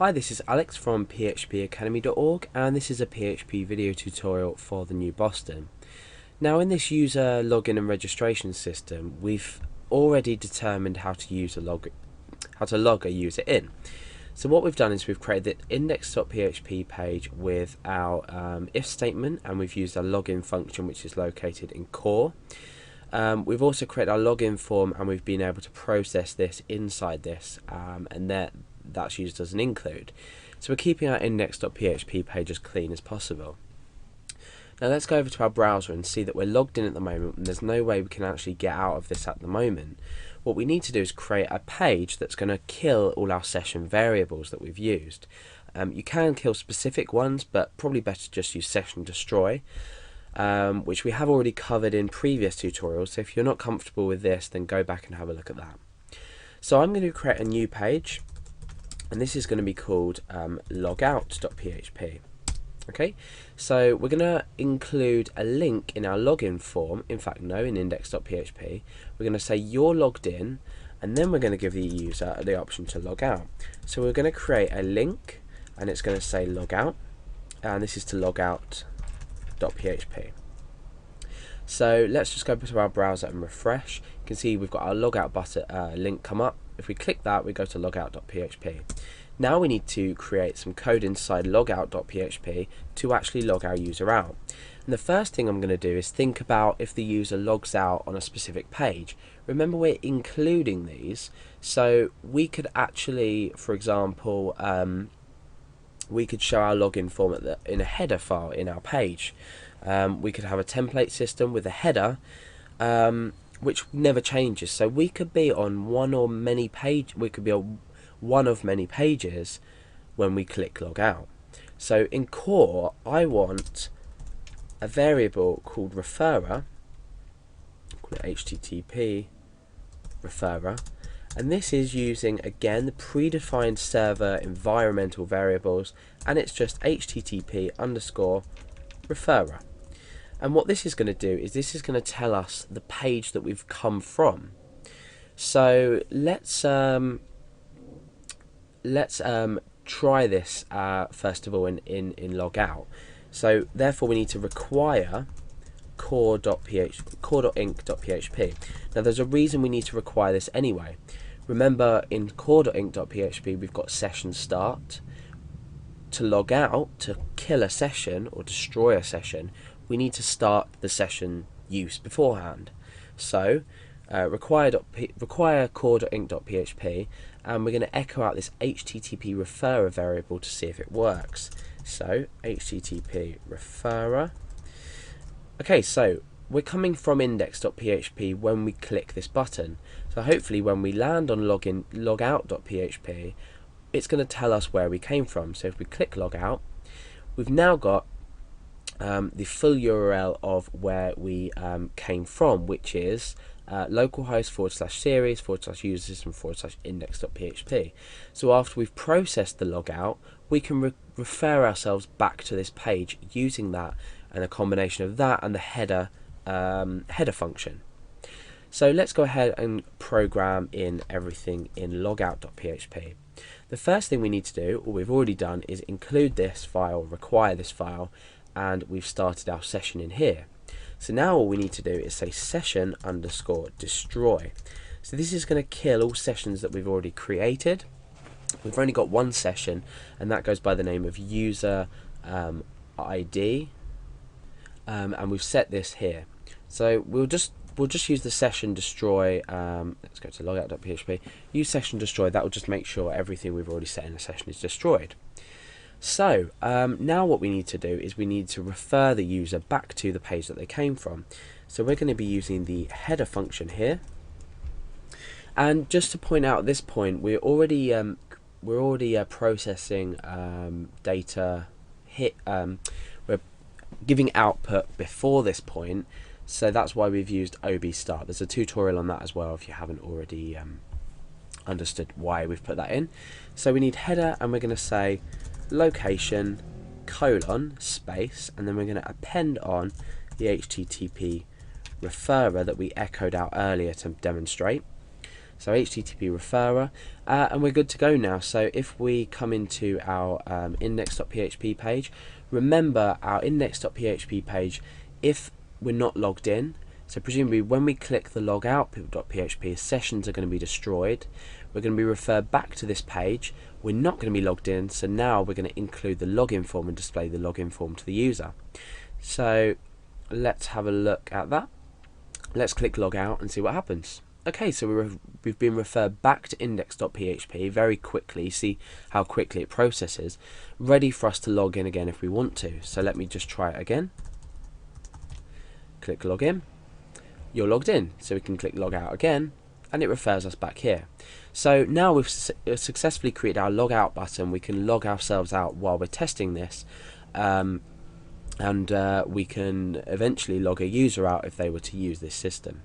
Hi, this is Alex from phpacademy.org, and this is a PHP video tutorial for the new Boston. Now, in this user login and registration system, we've already determined how to log a user in. So what we've done is we've created the index.php page with our if statement, and we've used our login function, which is located in core. We've also created our login form, and we've been able to process this inside this, and that's used as an include. So we're keeping our index.php page as clean as possible. Now let's go over to our browser and see that we're logged in at the moment, and there's no way we can actually get out of this at the moment. What we need to do is create a page that's going to kill all our session variables that we've used. You can kill specific ones, but probably better to just use session destroy, which we have already covered in previous tutorials. So if you're not comfortable with this, then go back and have a look at that. So I'm going to create a new page, and this is going to be called logout.php. Okay, so we're going to include a link in our login form, in index.php. We're going to say you're logged in, and then we're going to give the user the option to log out. So we're going to create a link, and it's going to say logout, and this is to logout.php. So let's just go to our browser and refresh. You can see we've got our logout button link come up. If we click that, we go to logout.php. Now we need to create some code inside logout.php to actually log our user out. And the first thing I'm going to do is think about if the user logs out on a specific page. Remember, we're including these, so we could actually, for example, we could show our login form in a header file in our page. We could have a template system with a header which never changes. So we could be on one of many pages when we click log out. So in core, I want a variable called referrer, call it HTTP referrer, and this is using again the predefined server environmental variables, and it's just HTTP underscore referrer. And what this is going to do is this is going to tell us the page that we've come from. So let's try this first of all in logout. So therefore we need to require core.inc.php. Now there's a reason we need to require this anyway. Remember, in core.inc.php we've got session start. To log out, to kill a session or destroy a session, we need to start the session use beforehand. So require core.inc.php, and we're going to echo out this HTTP referrer variable to see if it works. So HTTP referrer. Okay, so we're coming from index.php when we click this button. So hopefully when we land on logout.php, it's going to tell us where we came from. So if we click logout, we've now got the full URL of where we came from, which is localhost /series/user/system/index.php. So after we've processed the logout, we can refer ourselves back to this page using that, and a combination of that and the header function. So let's go ahead and program in everything in logout.php. The first thing we need to do, or we've already done, is include this file, require this file, and we've started our session in here. So now all we need to do is say session underscore destroy. So this is going to kill all sessions that we've already created. We've only got one session, and that goes by the name of user ID, and we've set this here. So we'll just use the session destroy. Let's go to logout.php. Use session destroy. That will just make sure everything we've already set in the session is destroyed. So now what we need to do is we need to refer the user back to the page that they came from. So we're going to be using the header function here. And just to point out at this point, we're already processing data. We're giving output before this point. So that's why we've used OB start. There's a tutorial on that as well if you haven't already understood why we've put that in. So we need header, and we're going to say location space, and then we're going to append on the HTTP referrer that we echoed out earlier to demonstrate. So HTTP referrer, and we're good to go now. So if we come into our index.php page, remember our index.php page, if we're not logged in, so presumably when we click the logout.php, sessions are going to be destroyed. We're going to be referred back to this page. We're not going to be logged in, so now we're going to include the login form and display the login form to the user. So let's have a look at that. Let's click log out and see what happens. Okay, so we've been referred back to index.php very quickly. See how quickly it processes, ready for us to log in again if we want to. So let me just try it again. Click log in. You're logged in, so we can click log out again, and it refers us back here. So now we've successfully created our log out button. We can log ourselves out while we're testing this, and we can eventually log a user out if they were to use this system.